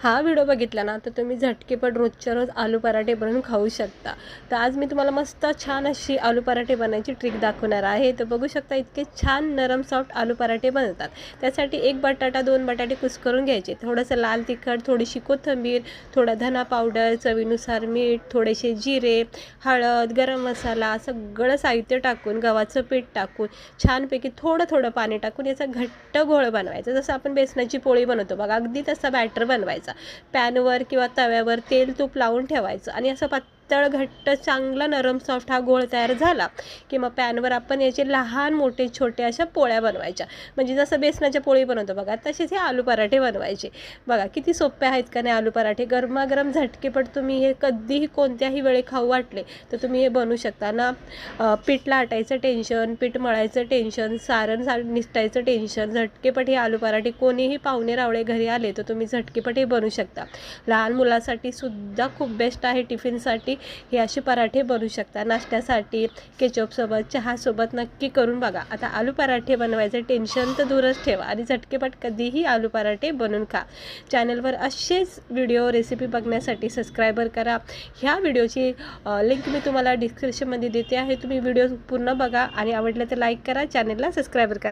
हा व्हिडिओ बघितला ना तर तुम्ही झटकेपट रोजच्या रोज आलू पराठे बनवून खाऊ शकता। तर आज मी तुम्हाला मस्त छान अशी आलू पराठे बनायची ट्रिक दाखवणार आहे। तर बघू शकता इतके छान नरम सॉफ्ट आलू पराठे बनतात। त्यासाठी एक बटाटा 2 बटाटे कुस्करून घ्यायचे, थोडंसं लाल तिखट, थोडीशी कोथिंबीर, थोडा धना पावडर, चवीनुसार मीठ, थोडेसे जिरे, हळद, गरम मसाला सगळं साहित्य टाकून गव्हाचं पीठ टाकून छानपैकी थोडं थोडं पाणी टाकून याचा घट्ट घोळ बनवायचा। जसं आपण बेसनाची पोळी बनवतो बघा, अगदी तसा बॅटर बनवायचा। पॅनवर किंवा तव्यावर तेल तूप लावून ठेवायचं आणि असं पातळ घट्ट चांगला नरम सॉफ्ट हा गोळ तयार झाला की मग पॅनवर आपण याचे लहान मोठे छोटे अशा पोळ्या बनवायच्या। म्हणजे जसं बेसनाच्या पोळी बनवतो बघा तसेच हे आलू पराठे बनवायचे। बघा किती सोपे आहेत का नाही आलू पराठे। गरमागरम झटकेपट तुम्ही हे कधीही कोणत्याही वेळी खाऊ वाटले तर तुम्ही हे बनवू शकता ना। पीठ लाटायचं टेन्शन, पीठ मळायचं टेन्शन, सारण निसटायचं टेन्शन। झटकेपट हे आलू पराठे कोणीही पाहुणे रावळे घरी आले तर तुम्ही झटकेपट हे बनवू शकता। लहान मुलासाठी सुद्धा खूप बेस्ट आहे, टिफिनसाठी हे असे पराठे बनवू शकता। नाश्त्यासाठी केचपसोबत चहासोबत नक्की करून बघा। आता आलू पराठे बनवायचं टेन्शन तर दूरच ठेवा आणि झटकेपट कधीही आलू पराठे बनवून खा। चॅनलवर असेच व्हिडिओ रेसिपी बघण्यासाठी सबस्क्राईबर करा। ह्या व्हिडिओची लिंक मी तुम्हाला डिस्क्रिप्शनमध्ये देते आहे, तुम्ही व्हिडिओ पूर्ण बघा आणि आवडलं तर लाईक करा, चॅनलला सबस्क्राईबर करा।